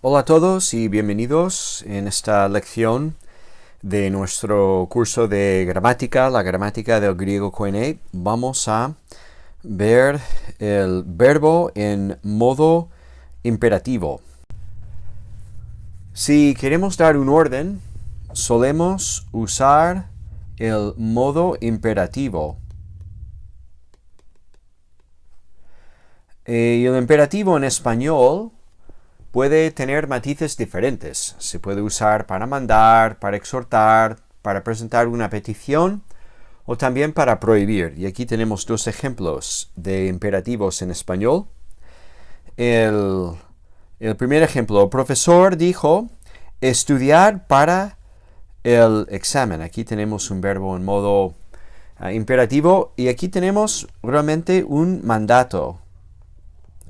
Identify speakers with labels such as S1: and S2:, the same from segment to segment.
S1: Hola a todos y bienvenidos en esta lección de nuestro curso de gramática, la gramática del griego Koine. Vamos a ver el verbo en modo imperativo. Si queremos dar un orden, solemos usar el modo imperativo. Y el imperativo en español puede tener matices diferentes. Se puede usar para mandar, para exhortar, para presentar una petición o también para prohibir. Y aquí tenemos dos ejemplos de imperativos en español. El primer ejemplo, el profesor dijo estudiar para el examen. Aquí tenemos un verbo en modo imperativo y aquí tenemos realmente un mandato.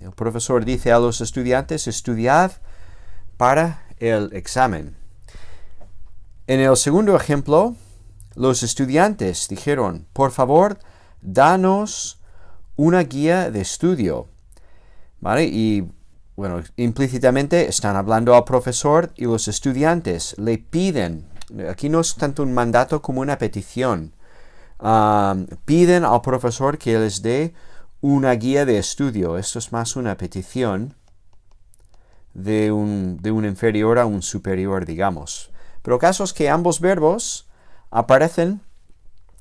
S1: El profesor dice a los estudiantes, estudiad para el examen. En el segundo ejemplo, los estudiantes dijeron, por favor, danos una guía de estudio. ¿Vale? Y bueno, implícitamente están hablando al profesor y los estudiantes le piden, aquí no es tanto un mandato como una petición, piden al profesor que les dé una guía de estudio. Esto es más una petición de un inferior a un superior, digamos. Pero casos que ambos verbos aparecen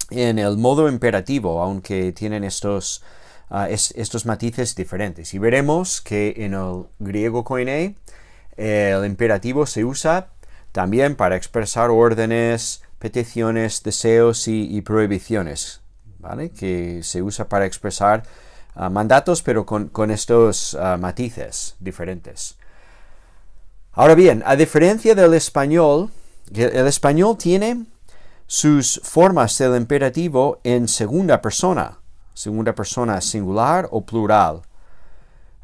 S1: en el modo imperativo, aunque tienen estos matices diferentes. Y veremos que en el griego Koine el imperativo se usa también para expresar órdenes, peticiones, deseos y prohibiciones, ¿vale? Que se usa para expresar mandatos, pero con estos matices diferentes. Ahora bien, a diferencia del español, el español tiene sus formas del imperativo en segunda persona singular o plural.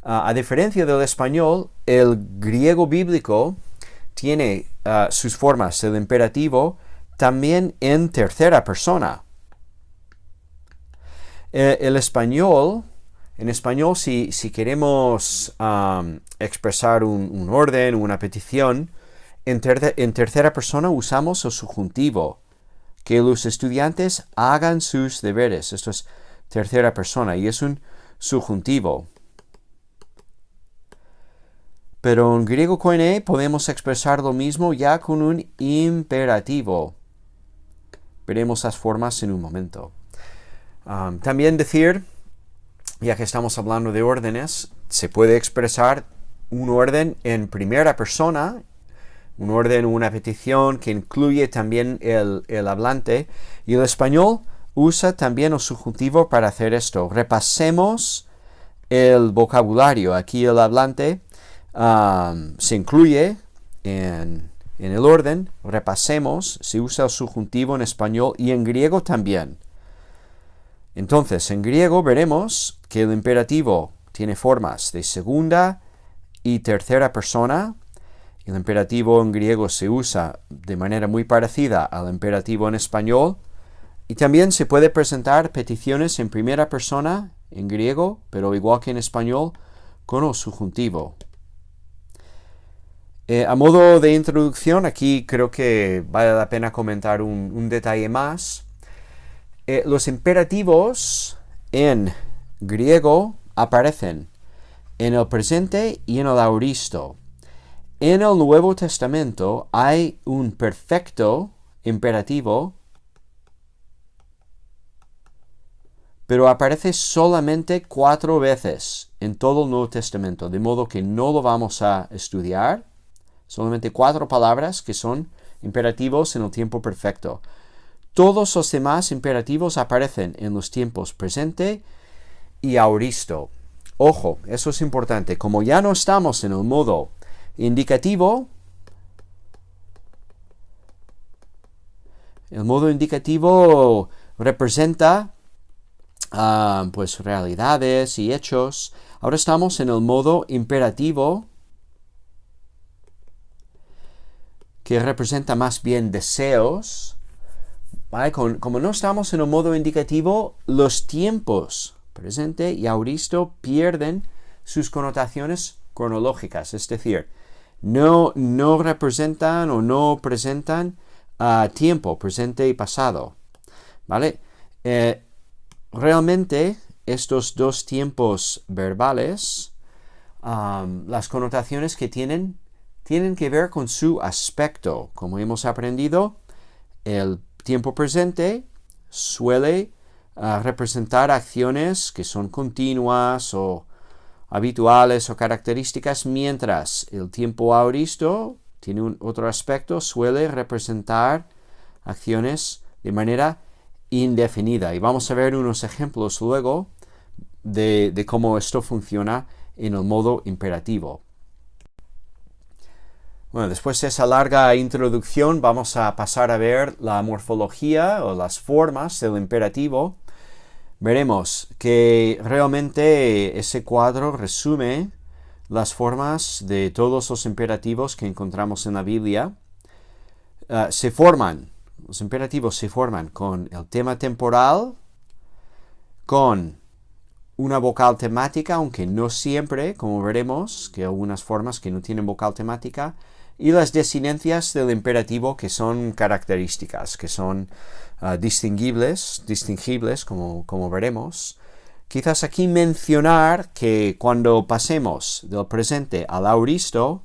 S1: A diferencia del español, el griego bíblico tiene sus formas del imperativo también en tercera persona. En español, si queremos expresar un orden, una petición, en tercera persona usamos el subjuntivo. Que los estudiantes hagan sus deberes. Esto es tercera persona y es un subjuntivo. Pero en griego Koine podemos expresar lo mismo ya con un imperativo. Veremos las formas en un momento. También decir, ya que estamos hablando de órdenes, se puede expresar un orden en primera persona, un orden o una petición que incluye también el hablante, y el español usa también el subjuntivo para hacer esto. Repasemos el vocabulario. Aquí el hablante se incluye en el orden. Repasemos, se usa el subjuntivo en español y en griego también. Entonces, en griego veremos que el imperativo tiene formas de segunda y tercera persona. El imperativo en griego se usa de manera muy parecida al imperativo en español. Y también se puede presentar peticiones en primera persona en griego, pero igual que en español, con el subjuntivo. A modo de introducción, aquí creo que vale la pena comentar un detalle más. Los imperativos en griego aparecen en el presente y en el aoristo. En el Nuevo Testamento hay un perfecto imperativo, pero aparece solamente 4 veces en todo el Nuevo Testamento, de modo que no lo vamos a estudiar. Solamente 4 palabras que son imperativos en el tiempo perfecto. Todos los demás imperativos aparecen en los tiempos presente y aoristo. Ojo, eso es importante. Como ya no estamos en el modo indicativo, el modo indicativo representa pues realidades y hechos. Ahora estamos en el modo imperativo, que representa más bien deseos. ¿Vale? Como no estamos en el modo indicativo, los tiempos presente y aoristo pierden sus connotaciones cronológicas. Es decir, no representan o no presentan tiempo, presente y pasado, ¿vale? Realmente estos dos tiempos verbales, las connotaciones que tienen que ver con su aspecto. Como hemos aprendido, el tiempo presente suele representar acciones que son continuas o habituales o características, mientras el tiempo aoristo tiene otro aspecto, suele representar acciones de manera indefinida. Y vamos a ver unos ejemplos luego de cómo esto funciona en el modo imperativo. Bueno, después de esa larga introducción vamos a pasar a ver la morfología o las formas del imperativo. Veremos que realmente ese cuadro resume las formas de todos los imperativos que encontramos en la Biblia. Los imperativos se forman con el tema temporal, con una vocal temática, aunque no siempre, como veremos, que hay algunas formas que no tienen vocal temática, y las desinencias del imperativo que son características, que son distinguibles, como veremos. Quizás aquí mencionar que cuando pasemos del presente al aoristo,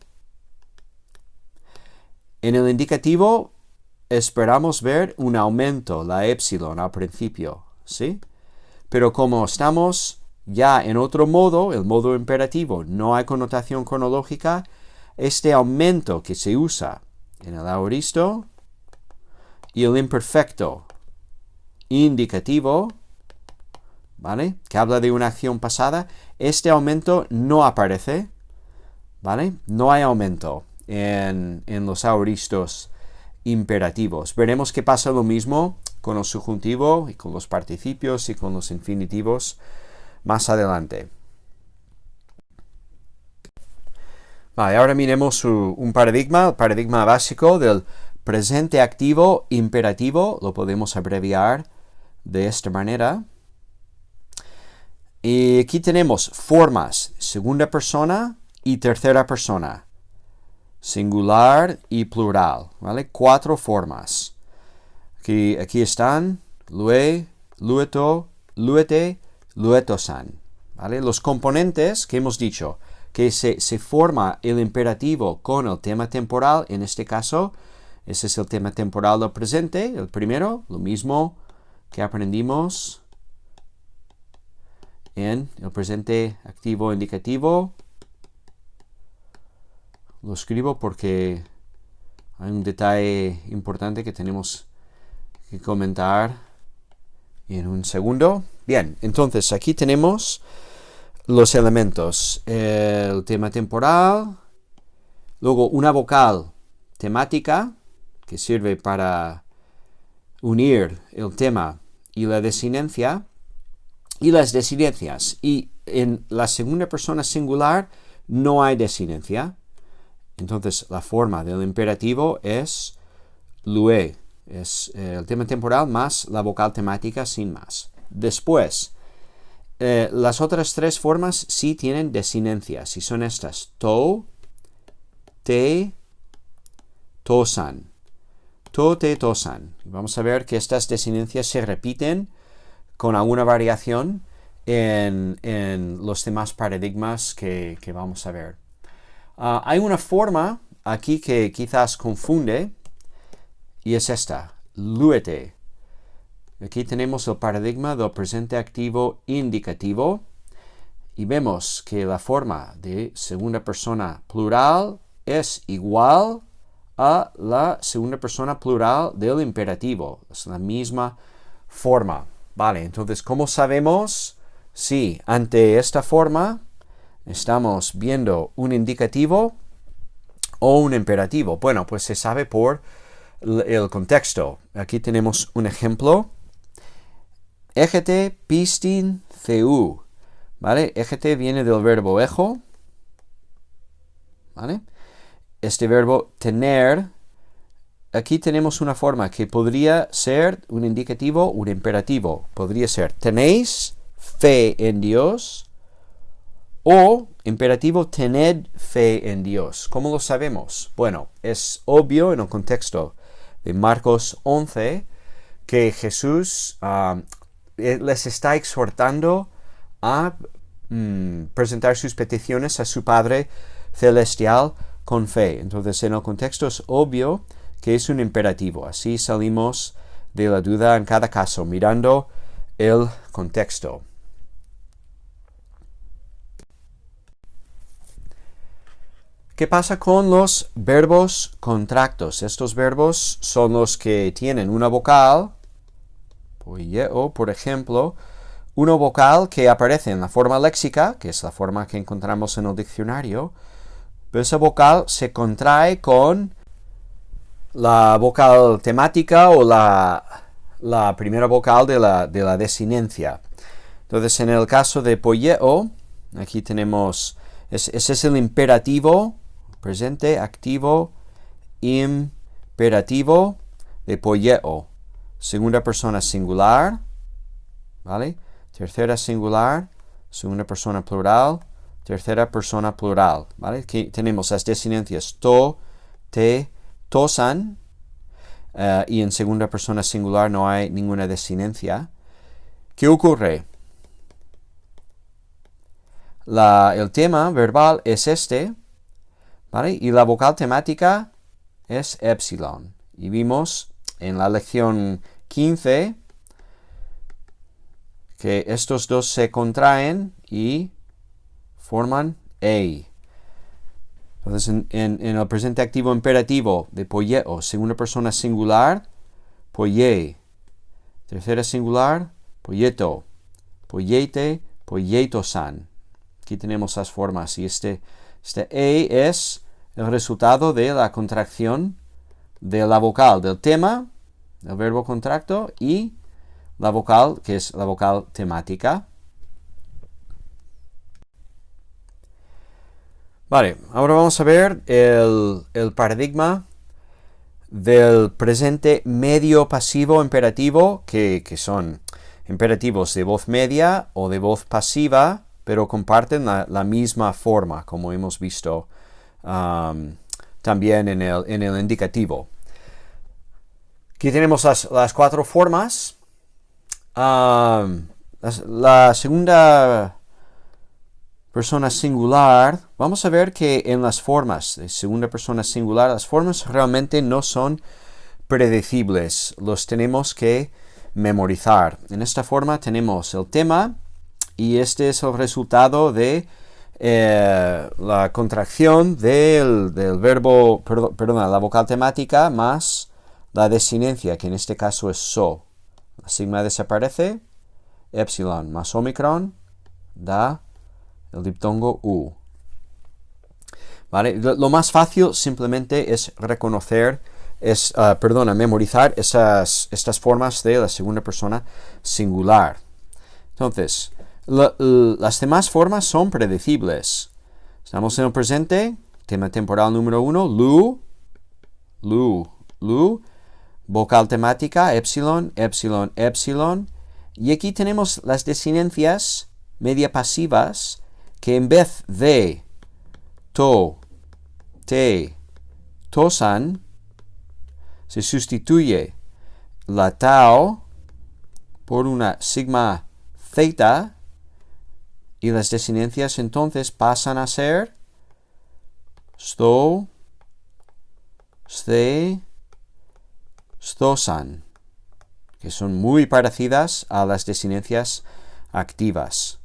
S1: en el indicativo esperamos ver un aumento, la épsilon al principio, ¿sí? Pero como estamos ya en otro modo, el modo imperativo, no hay connotación cronológica, este aumento que se usa en el aoristo y el imperfecto indicativo, ¿vale? Que habla de una acción pasada, este aumento no aparece, ¿vale? No hay aumento en los aoristos imperativos. Veremos que pasa lo mismo con el subjuntivo y con los participios y con los infinitivos más adelante. Vale, ahora miremos un paradigma, el paradigma básico del presente activo imperativo, lo podemos abreviar de esta manera. Y aquí tenemos formas segunda persona y tercera persona, singular y plural, ¿vale? 4 formas. Aquí están lue, lueto, luete, luetosan, ¿vale? Los componentes que hemos dicho, que se forma el imperativo con el tema temporal, en este caso, ese es el tema temporal del presente, el primero, lo mismo que aprendimos en el presente activo indicativo. Lo escribo porque hay un detalle importante que tenemos que comentar en un segundo. Bien, entonces aquí tenemos los elementos. El tema temporal, luego una vocal temática que sirve para unir el tema y la desinencia, y las desinencias. Y en la segunda persona singular no hay desinencia. Entonces la forma del imperativo es lue, es el tema temporal más la vocal temática sin más. Después, las otras 3 formas sí tienen desinencias y son estas: to, te, tosan. To, te, tosan. Vamos a ver que estas desinencias se repiten con alguna variación en los demás paradigmas que vamos a ver. Hay una forma aquí que quizás confunde y es esta, luete. Aquí tenemos el paradigma del presente activo indicativo y vemos que la forma de segunda persona plural es igual a la segunda persona plural del imperativo. Es la misma forma. Vale, entonces, ¿cómo sabemos si ante esta forma estamos viendo un indicativo o un imperativo? Bueno, pues se sabe por el contexto. Aquí tenemos un ejemplo. Égete pistin theu. ¿Vale? Égete viene del verbo ejo. ¿Vale? Este verbo tener, aquí tenemos una forma que podría ser un indicativo o un imperativo. Podría ser: tenéis fe en Dios O imperativo, tened fe en Dios. ¿Cómo lo sabemos? Bueno, es obvio en el contexto de Marcos 11 que Jesús les está exhortando a presentar sus peticiones a su Padre Celestial con fe. Entonces, en el contexto es obvio que es un imperativo. Así salimos de la duda en cada caso, mirando el contexto. ¿Qué pasa con los verbos contractos? Estos verbos son los que tienen una vocal, poieo, por ejemplo, una vocal que aparece en la forma léxica, que es la forma que encontramos en el diccionario, pero esa vocal se contrae con la vocal temática o la primera vocal de la desinencia. Entonces, en el caso de poieo, aquí tenemos, ese es el imperativo, presente, activo, imperativo de poieo. Segunda persona singular, ¿vale? Tercera singular, segunda persona plural, tercera persona plural, ¿vale? Aquí tenemos las desinencias to, te, tosan, y en segunda persona singular no hay ninguna desinencia. ¿Qué ocurre? El tema verbal es este, ¿vale? Y la vocal temática es epsilon. Y vimos en la lección 15 que estos dos se contraen y forman ei. Entonces, en el presente activo imperativo de poieo, segunda persona singular, poiei. Tercera singular, poieto. Poiete, poietosan. Aquí tenemos las formas y este ei es el resultado de la contracción de la vocal del tema, del verbo contracto, y la vocal, que es la vocal temática. Vale, ahora vamos a ver el paradigma del presente medio pasivo imperativo, que son imperativos de voz media o de voz pasiva, pero comparten la misma forma, como hemos visto también en el indicativo. Aquí tenemos las cuatro formas. La segunda persona singular, vamos a ver que en las formas de segunda persona singular, las formas realmente no son predecibles, los tenemos que memorizar. En esta forma tenemos el tema y este es el resultado de la contracción del verbo, la vocal temática más la desinencia, que en este caso es so. La sigma desaparece, epsilon más omicron da el diptongo u. ¿Vale? Lo más fácil simplemente es reconocer, memorizar estas formas de la segunda persona singular. Entonces, las demás formas son predecibles. Estamos en el presente, tema temporal número 1, lu, vocal temática, epsilon, epsilon, epsilon. Y aquí tenemos las desinencias media pasivas que en vez de to, te, tosan, se sustituye la tau por una sigma theta y las desinencias entonces pasan a ser sto, ste, stosan, que son muy parecidas a las desinencias activas.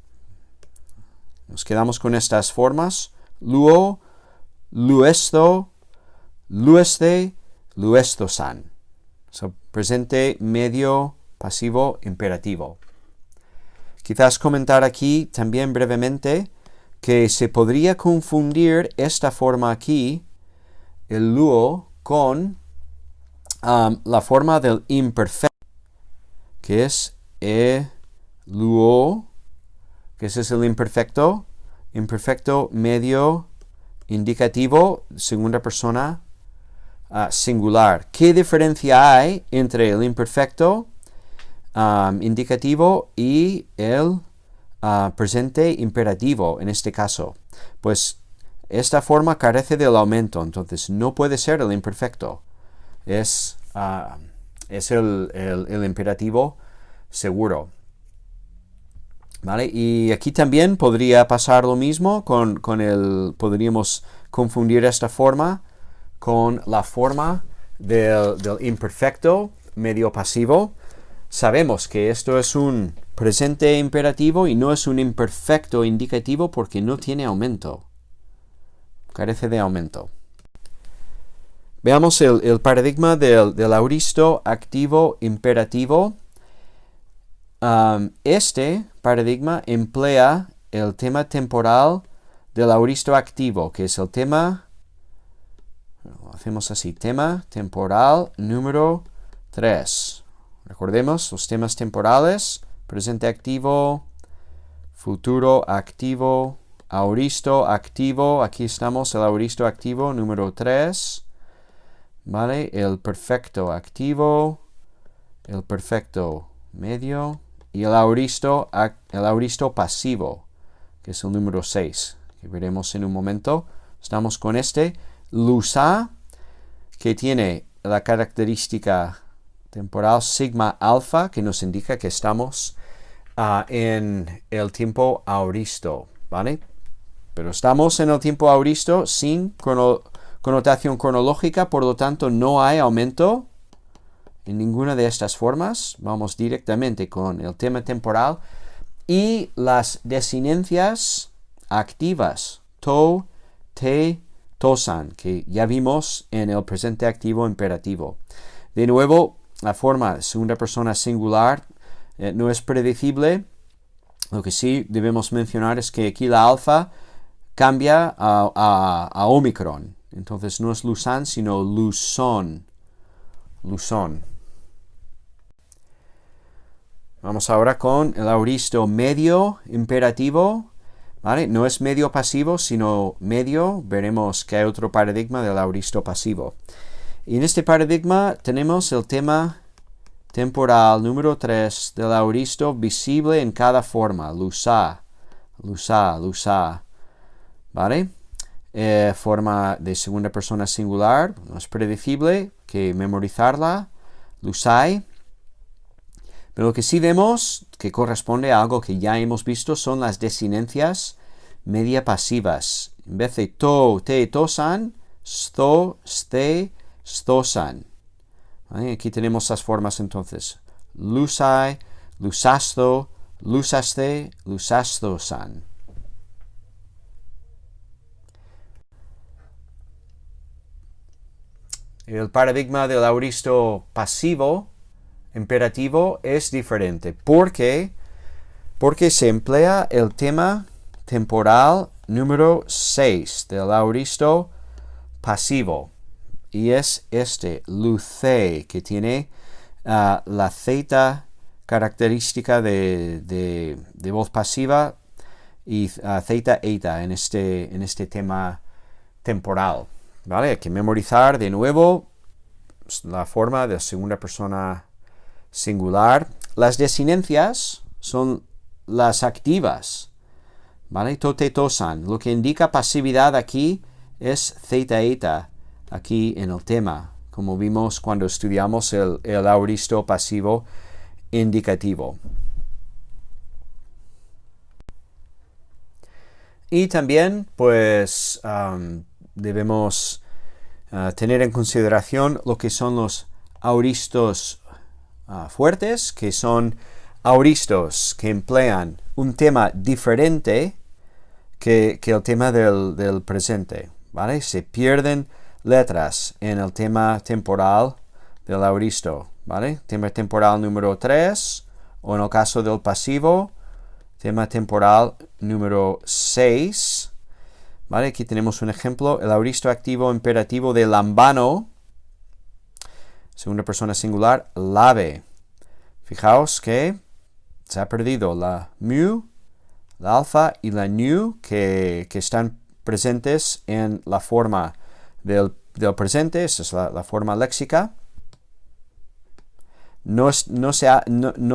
S1: Nos quedamos con estas formas: luo, luesto, lueste, luestosan. Presente, medio, pasivo, imperativo. Quizás comentar aquí también brevemente que se podría confundir esta forma aquí, el luo, con la forma del imperfecto, que es luo, que ese es el imperfecto medio indicativo, segunda persona singular. ¿Qué diferencia hay entre el imperfecto indicativo y el presente imperativo en este caso. Pues esta forma carece del aumento, entonces no puede ser el imperfecto. Es el imperativo seguro. ¿Vale? Y aquí también podría pasar lo mismo podríamos confundir esta forma con la forma del imperfecto medio pasivo. Sabemos que esto es un presente imperativo y no es un imperfecto indicativo porque no tiene aumento. Carece de aumento. Veamos el paradigma del auristo activo imperativo. Este paradigma emplea el tema temporal del auristo activo, que es el tema, hacemos así, tema temporal número 3. Recordemos los temas temporales: presente activo, futuro activo, auristo activo. Aquí estamos, el auristo activo número 3. ¿Vale? El perfecto activo, el perfecto medio y el auristo pasivo, que es el número 6, que veremos en un momento. Estamos con este lusa, que tiene la característica temporal sigma alfa, que nos indica que estamos en el tiempo auristo, ¿vale? Pero estamos en el tiempo auristo sin connotación cronológica, por lo tanto no hay aumento en ninguna de estas formas. Vamos directamente con el tema temporal y las desinencias activas, to, te, tosan, que ya vimos en el presente activo imperativo. De nuevo, la forma segunda persona singular no es predecible. Lo que sí debemos mencionar es que aquí la alfa cambia a Omicron. Entonces no es lusan, sino luzón. Luzón. Vamos ahora con el auristo medio imperativo. ¿Vale? No es medio pasivo, sino medio. Veremos que hay otro paradigma del auristo pasivo. Y en este paradigma tenemos el tema temporal número 3 del auristo visible en cada forma. Lusa, lusa, lusa. ¿Vale? Forma de segunda persona singular. No es predecible que memorizarla. Lusai. Pero lo que sí vemos que corresponde a algo que ya hemos visto son las desinencias media pasivas. En vez de to, te, tosan, sto, ste, stosan. ¿Vale? Aquí tenemos las formas entonces. Lusai, lusasto, lusaste, lusastosan. El paradigma del auristo pasivo imperativo es diferente. ¿Por qué? Porque se emplea el tema temporal número 6 del auristo pasivo. Y es este, luce, que tiene la zeta característica de voz pasiva y zeta eta en este tema temporal. ¿Vale? Hay que memorizar de nuevo la forma de segunda persona singular. Las desinencias son las activas, ¿vale? Tote, tosan. Lo que indica pasividad aquí es zeta, eta, aquí en el tema, como vimos cuando estudiamos el auristo pasivo indicativo. Y también, pues, debemos tener en consideración lo que son los auristos fuertes, que son auristos que emplean un tema diferente que el tema del presente, ¿vale? Se pierden letras en el tema temporal del auristo, ¿vale? Tema temporal número 3, o en el caso del pasivo, tema temporal número 6, ¿vale? Aquí tenemos un ejemplo, el auristo activo imperativo de lambano, segunda persona singular, lave. Fijaos que se ha perdido la mu, la alfa y la nu que están presentes en la forma del presente. Esa es la forma léxica. No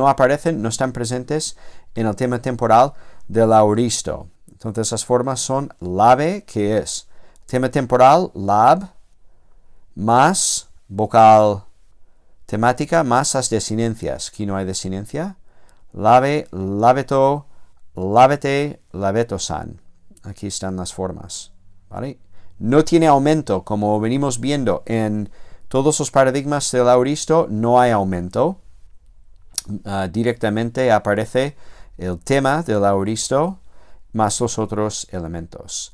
S1: aparecen, no están presentes en el tema temporal del auristo. Entonces las formas son lave, que es tema temporal, lab, más vocal temática, más las desinencias. Aquí no hay desinencia. Lave, laveto, lavete, laveto-san. Aquí están las formas, ¿vale? No tiene aumento, como venimos viendo en todos los paradigmas del auristo, no hay aumento. Directamente aparece el tema del auristo más los otros elementos.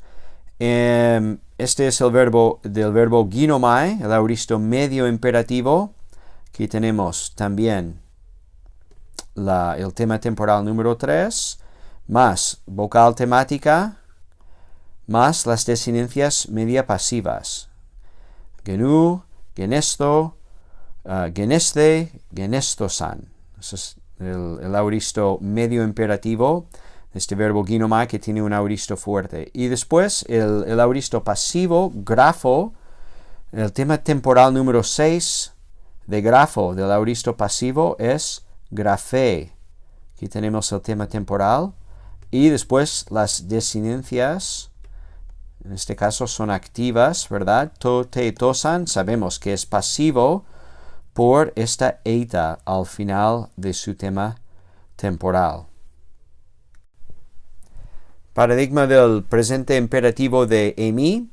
S1: Este es el verbo del verbo ginomai, el auristo medio imperativo. Aquí tenemos también el tema temporal número 3, más vocal temática, más las desinencias media pasivas. Genu, genesto, geneste, genesto-san. Ese es el auristo medio imperativo, este verbo ginomai, que tiene un auristo fuerte. Y después el auristo pasivo, grafo, el tema temporal número 6 de grafo del auristo pasivo es grafé. Aquí tenemos el tema temporal. Y después las desinencias, en este caso son activas, ¿verdad? To, te, tosan, sabemos que es pasivo por esta eta al final de su tema temporal. Paradigma del presente imperativo de emi.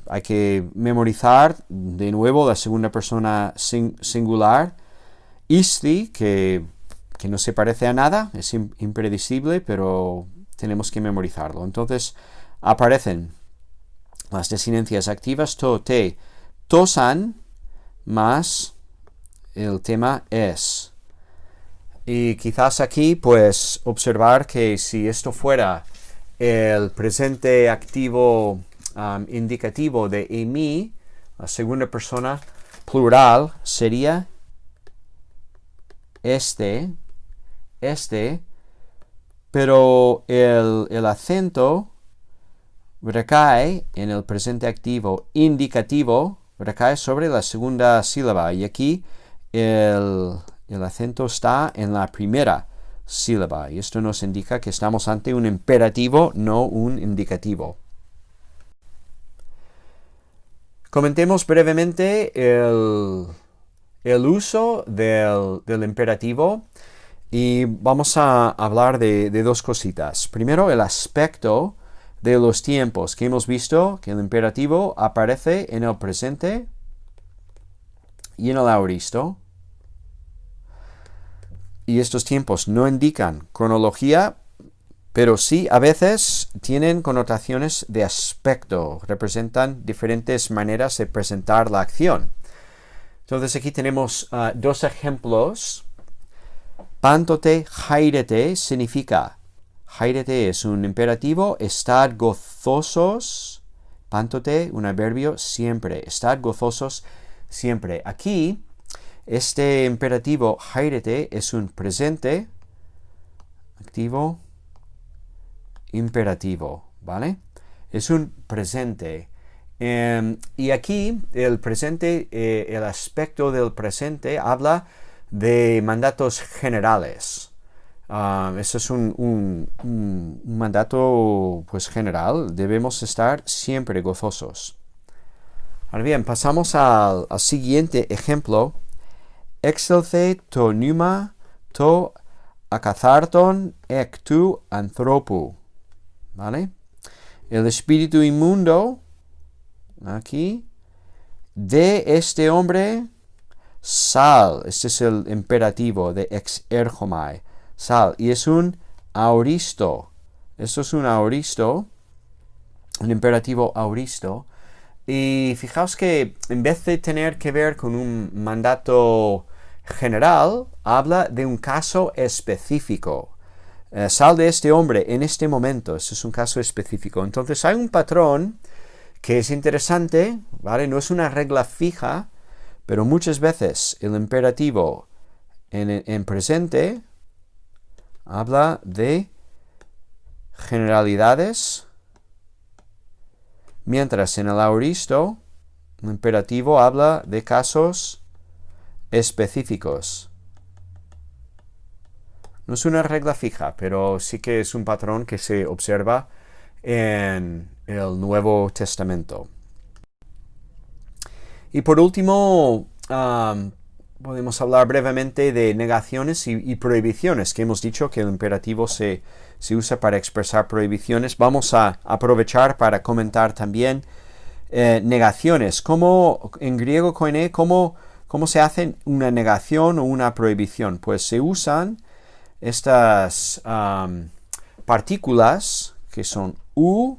S1: Hay que memorizar de nuevo la segunda persona singular. Isti, que no se parece a nada, es impredecible, pero tenemos que memorizarlo. Entonces aparecen las desinencias activas, to, te, tosan, más el tema es. Y quizás aquí, pues, observar que si esto fuera el presente activo indicativo de emi, la segunda persona plural sería este, pero el acento recae en el presente activo indicativo, recae sobre la segunda sílaba, y aquí el acento está en la primera sílaba, y esto nos indica que estamos ante un imperativo, no un indicativo. Comentemos brevemente el uso del imperativo, y vamos a hablar de dos cositas. Primero, el aspecto de los tiempos, que hemos visto que el imperativo aparece en el presente y en el auristo. Y estos tiempos no indican cronología, pero sí a veces tienen connotaciones de aspecto, representan diferentes maneras de presentar la acción. Entonces aquí tenemos dos ejemplos. Pantote, jairete significa, jairete es un imperativo, estad gozosos. Pantote, un adverbio, siempre, estad gozosos siempre. Aquí, este imperativo jairete es un presente activo imperativo, ¿vale? Es un presente. Y aquí el presente, el aspecto del presente habla de mandatos generales. Eso es un mandato pues general. Debemos estar siempre gozosos. Ahora bien, pasamos al siguiente ejemplo. Excelce to pneuma to akatharton ek tu anthropu. ¿Vale? El espíritu inmundo, aquí, de este hombre, sal. Este es el imperativo de ex ergomai. Sal. Y es un auristo. Esto es un auristo, un imperativo auristo. Y fijaos que en vez de tener que ver con un mandato general, habla de un caso específico. Sal de este hombre en este momento. Este es un caso específico. Entonces hay un patrón que es interesante, ¿vale? No es una regla fija, pero muchas veces el imperativo en presente habla de generalidades, mientras en el auristo el imperativo habla de casos específicos. No es una regla fija, pero sí que es un patrón que se observa en el Nuevo Testamento. Y por último, podemos hablar brevemente de negaciones y prohibiciones, que hemos dicho que el imperativo se usa para expresar prohibiciones. Vamos a aprovechar para comentar también negaciones. En griego koine, ¿cómo se hace una negación o una prohibición? Pues se usan estas partículas que son u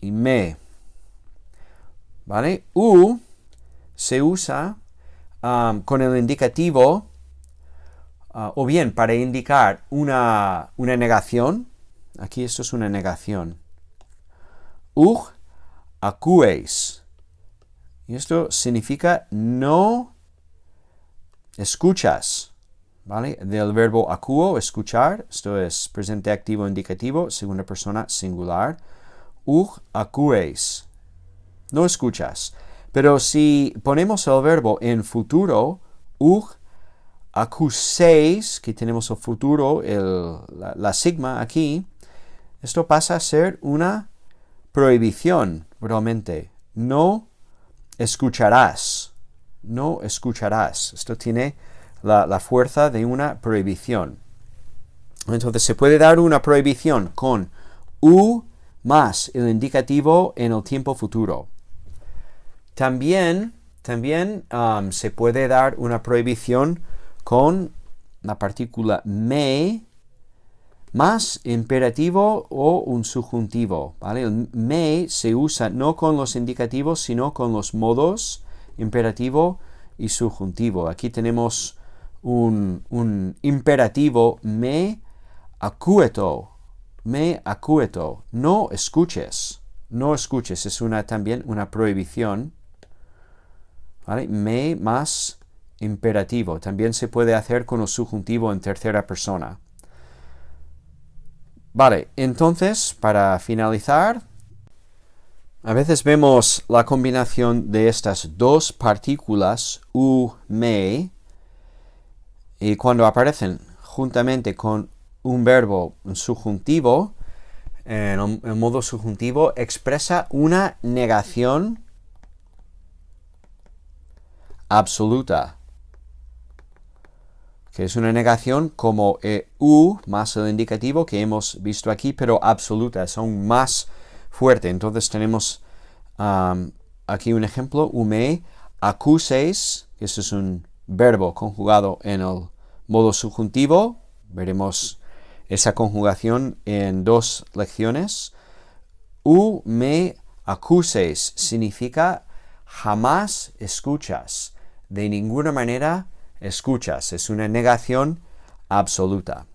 S1: y me. ¿Vale? U se usa con el indicativo o bien para indicar una negación. Aquí esto es una negación. Acuéis. Y esto significa no escuchas. ¿Vale? Del verbo acuo, escuchar. Esto es presente activo indicativo, segunda persona singular. Acuéis. No escuchas. Pero si ponemos el verbo en futuro, acuséis, que tenemos el futuro, la sigma aquí, esto pasa a ser una prohibición, realmente. No escucharás. No escucharás. Esto tiene la fuerza de una prohibición. Entonces se puede dar una prohibición con u más el indicativo en el tiempo futuro. También se puede dar una prohibición con la partícula me más imperativo o un subjuntivo, ¿vale? El me se usa no con los indicativos, sino con los modos imperativo y subjuntivo. Aquí tenemos un imperativo me acueto. No escuches. No escuches. Es también una prohibición. ¿Vale? Me más imperativo. También se puede hacer con el subjuntivo en tercera persona. Vale, entonces, para finalizar, a veces vemos la combinación de estas dos partículas, u, me, y cuando aparecen juntamente con un verbo subjuntivo, en el modo subjuntivo, expresa una negación absoluta, que es una negación como u más el indicativo que hemos visto aquí, pero absoluta, es aún más fuerte. Entonces tenemos aquí un ejemplo, me acuséis, que eso es un verbo conjugado en el modo subjuntivo. Veremos esa conjugación en 2 lecciones. Me acuséis significa jamás escuchas, de ninguna manera escuchas, es una negación absoluta.